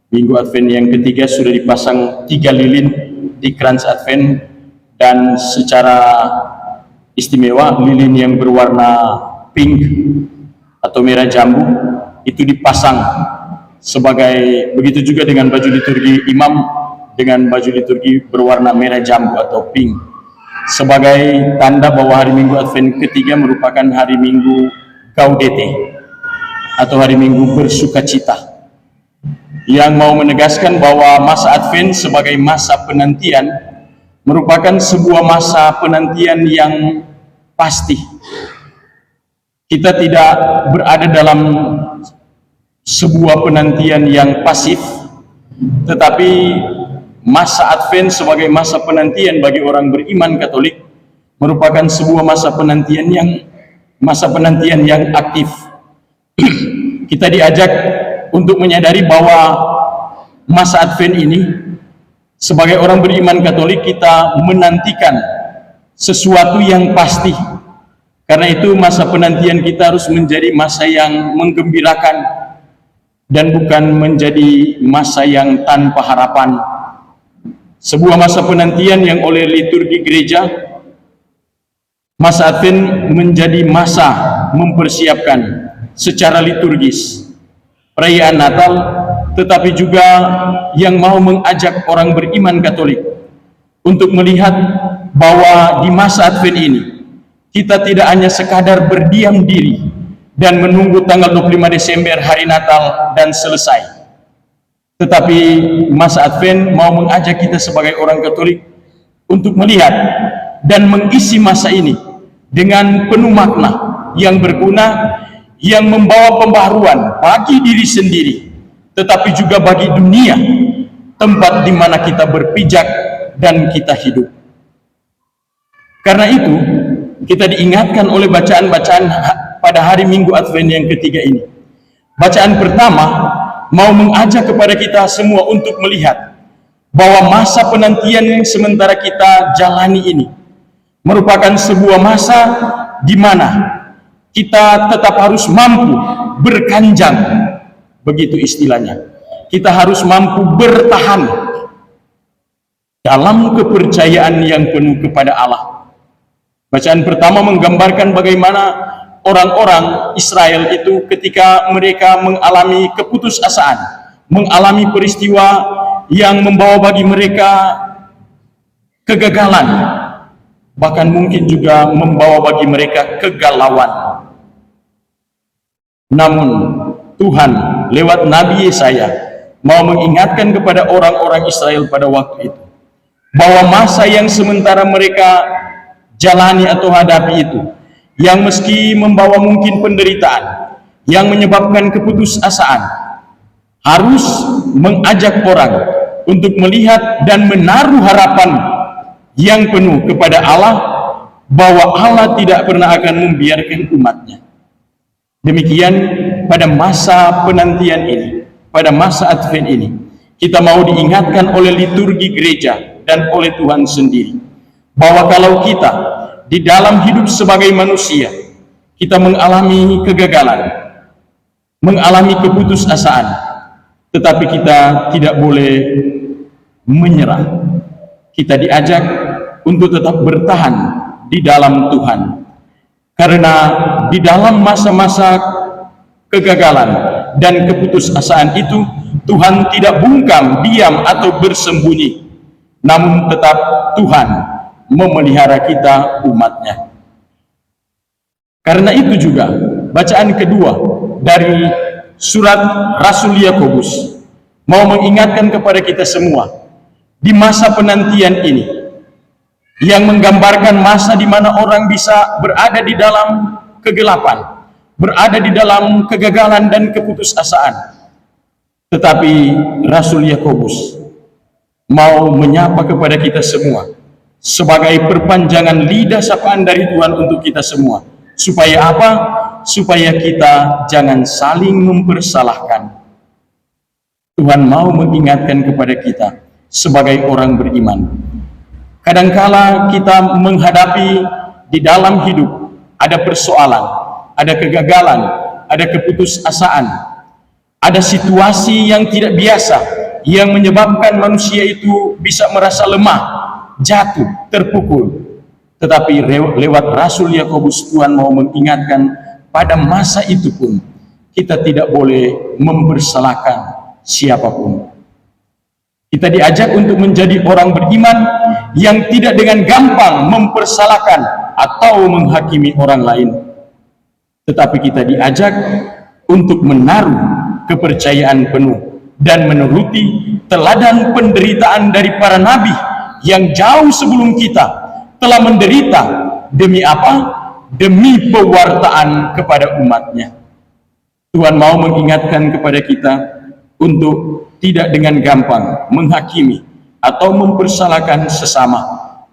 Minggu Advent yang ketiga sudah dipasang 3 lilin di krans Advent, dan secara istimewa lilin yang berwarna pink atau merah jambu itu dipasang sebagai, begitu juga dengan baju liturgi imam dengan baju liturgi berwarna merah jambu atau pink, sebagai tanda bahwa hari Minggu Advent ketiga merupakan hari Minggu Gaudete atau hari Minggu bersukacita, yang mau menegaskan bahwa masa Advent sebagai masa penantian merupakan sebuah masa penantian yang pasti. Kita tidak berada dalam sebuah penantian yang pasif, tetapi masa Advent sebagai masa penantian bagi orang beriman Katolik merupakan sebuah masa penantian yang aktif. Kita diajak untuk menyadari bahwa masa Advent ini sebagai orang beriman Katolik kita menantikan sesuatu yang pasti. Karena itu masa penantian kita harus menjadi masa yang menggembirakan dan bukan menjadi masa yang tanpa harapan. Sebuah masa penantian yang oleh liturgi gereja, masa Advent menjadi masa mempersiapkan secara liturgis perayaan Natal, tetapi juga yang mau mengajak orang beriman Katolik untuk melihat bahwa di masa Advent ini kita tidak hanya sekadar berdiam diri dan menunggu tanggal 25 Desember hari Natal dan selesai, tetapi masa Advent mau mengajak kita sebagai orang Katolik untuk melihat dan mengisi masa ini dengan penuh makna yang berguna, yang membawa pembaharuan bagi diri sendiri, tetapi juga bagi dunia, tempat di mana kita berpijak dan kita hidup. Karena itu, kita diingatkan oleh bacaan-bacaan pada hari Minggu Advent yang ketiga ini. Bacaan pertama mau mengajak kepada kita semua untuk melihat bahwa masa penantian yang sementara kita jalani ini merupakan sebuah masa di mana kita tetap harus mampu berkanjang, begitu istilahnya. Kita harus mampu bertahan dalam kepercayaan yang penuh kepada Allah. Bacaan pertama menggambarkan bagaimana orang-orang Israel itu ketika mereka mengalami keputusasaan, mengalami peristiwa yang membawa bagi mereka kegagalan, bahkan mungkin juga membawa bagi mereka kegalauan. Namun Tuhan lewat Nabi Yesaya mau mengingatkan kepada orang-orang Israel pada waktu itu bahwa masa yang sementara mereka jalani atau hadapi itu, yang meski membawa mungkin penderitaan, yang menyebabkan keputusasaan, harus mengajak orang untuk melihat dan menaruh harapan yang penuh kepada Allah, bahwa Allah tidak pernah akan membiarkan umatnya. Demikian pada masa penantian ini, pada masa Advent ini, kita mau diingatkan oleh liturgi gereja dan oleh Tuhan sendiri, bahwa kalau kita di dalam hidup sebagai manusia, kita mengalami kegagalan, mengalami keputusasaan, tetapi kita tidak boleh menyerah. Kita diajak untuk tetap bertahan di dalam Tuhan. Karena di dalam masa-masa kegagalan dan keputusasaan itu, Tuhan tidak bungkam, diam atau bersembunyi, namun tetap Tuhan memelihara kita, umatnya. Karena itu juga bacaan kedua dari surat Rasul Yakobus mau mengingatkan kepada kita semua di masa penantian ini, yang menggambarkan masa di mana orang bisa berada di dalam kegelapan, berada di dalam kegagalan dan keputusasaan. Tetapi Rasul Yakobus mau menyapa kepada kita semua sebagai perpanjangan lidah sapaan dari Tuhan untuk kita semua. Supaya apa? Supaya kita jangan saling mempersalahkan. Tuhan mau mengingatkan kepada kita sebagai orang beriman. Kadangkala kita menghadapi di dalam hidup ada persoalan, ada kegagalan, ada keputusasaan. Ada situasi yang tidak biasa yang menyebabkan manusia itu bisa merasa lemah, jatuh, terpukul. Tetapi lewat Rasul Yakobus, Tuhan mau mengingatkan pada masa itu pun kita tidak boleh mempersalahkan siapapun. Kita diajak untuk menjadi orang beriman yang tidak dengan gampang mempersalahkan atau menghakimi orang lain. Tetapi kita diajak untuk menaruh kepercayaan penuh dan menuruti teladan penderitaan dari para nabi yang jauh sebelum kita telah menderita demi apa? Demi pewartaan kepada umatnya. Tuhan mau mengingatkan kepada kita untuk tidak dengan gampang menghakimi atau mempersalahkan sesama,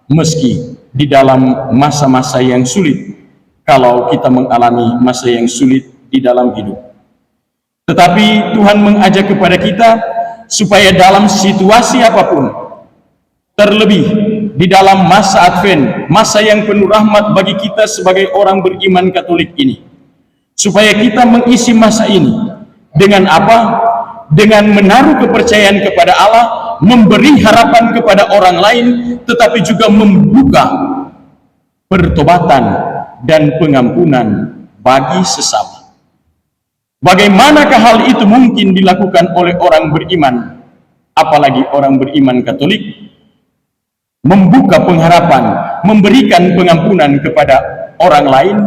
meski di dalam masa-masa yang sulit, kalau kita mengalami masa yang sulit di dalam hidup. Tetapi Tuhan mengajak kepada kita supaya dalam situasi apapun, terlebih di dalam masa Advent, masa yang penuh rahmat bagi kita sebagai orang beriman Katolik ini, supaya kita mengisi masa ini dengan apa? Dengan menaruh kepercayaan kepada Allah, memberi harapan kepada orang lain, tetapi juga membuka pertobatan dan pengampunan bagi sesama. Bagaimanakah hal itu mungkin dilakukan oleh orang beriman, apalagi orang beriman Katolik? Membuka pengharapan, memberikan pengampunan kepada orang lain.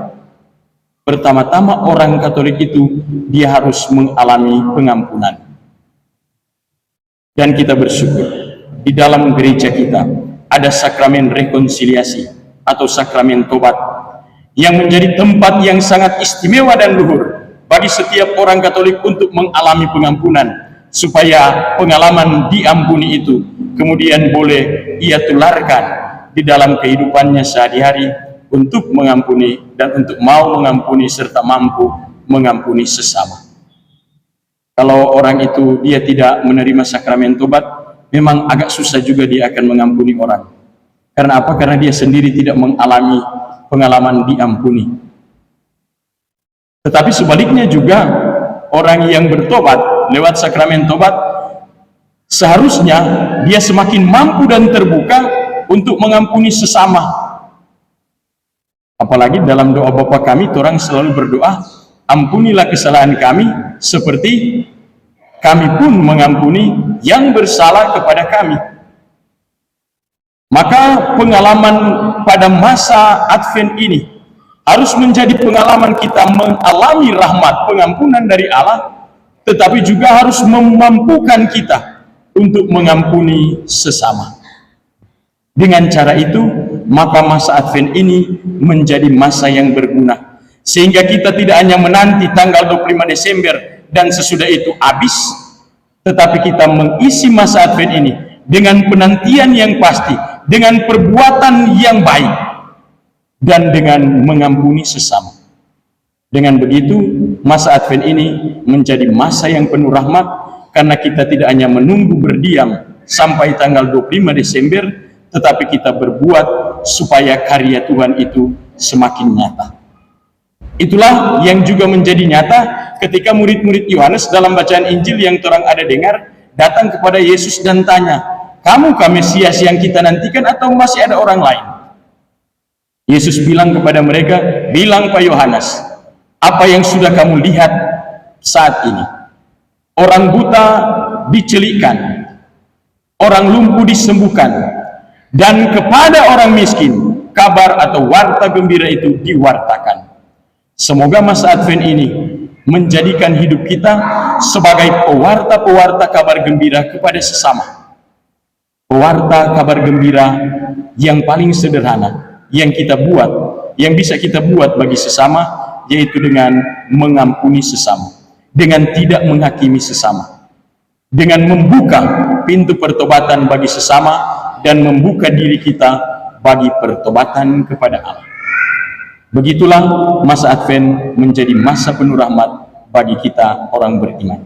Pertama-tama orang Katolik itu dia harus mengalami pengampunan. Dan kita bersyukur di dalam gereja kita ada sakramen rekonsiliasi atau sakramen tobat yang menjadi tempat yang sangat istimewa dan luhur bagi setiap orang Katolik untuk mengalami pengampunan, supaya pengalaman diampuni itu kemudian boleh ia tularkan di dalam kehidupannya sehari-hari untuk mengampuni dan untuk mau mengampuni serta mampu mengampuni sesama. Kalau orang itu dia tidak menerima sakramen tobat, memang agak susah juga dia akan mengampuni orang. Karena apa? Karena dia sendiri tidak mengalami pengalaman diampuni. Tetapi sebaliknya juga, orang yang bertobat lewat sakramen tobat, seharusnya dia semakin mampu dan terbuka untuk mengampuni sesama. Apalagi dalam doa Bapa kami, orang selalu berdoa, ampunilah kesalahan kami seperti kami pun mengampuni yang bersalah kepada kami. Maka pengalaman pada masa Advent ini harus menjadi pengalaman kita mengalami rahmat pengampunan dari Allah, tetapi juga harus memampukan kita untuk mengampuni sesama. Dengan cara itu, maka masa Advent ini menjadi masa yang berguna, sehingga kita tidak hanya menanti tanggal 25 Desember dan sesudah itu habis, tetapi kita mengisi masa Advent ini dengan penantian yang pasti, dengan perbuatan yang baik, dan dengan mengampuni sesama. Dengan begitu, masa Advent ini menjadi masa yang penuh rahmat, karena kita tidak hanya menunggu berdiam sampai tanggal 25 Desember, tetapi kita berbuat supaya karya Tuhan itu semakin nyata. Itulah yang juga menjadi nyata ketika murid-murid Yohanes dalam bacaan Injil yang orang ada dengar, datang kepada Yesus dan tanya, "Kamukah Mesias yang kita nantikan atau masih ada orang lain?" Yesus bilang kepada mereka, "Bilang Pak Yohanes, apa yang sudah kamu lihat saat ini? Orang buta dicelikkan, orang lumpuh disembuhkan, dan kepada orang miskin kabar atau warta gembira itu diwartakan." Semoga masa Advent ini menjadikan hidup kita sebagai pewarta-pewarta kabar gembira kepada sesama. Pewarta kabar gembira yang paling sederhana yang kita buat, yang bisa kita buat bagi sesama, yaitu dengan mengampuni sesama, dengan tidak menghakimi sesama, dengan membuka pintu pertobatan bagi sesama, dan membuka diri kita bagi pertobatan kepada Allah. Begitulah masa Advent menjadi masa penuh rahmat bagi kita orang beriman.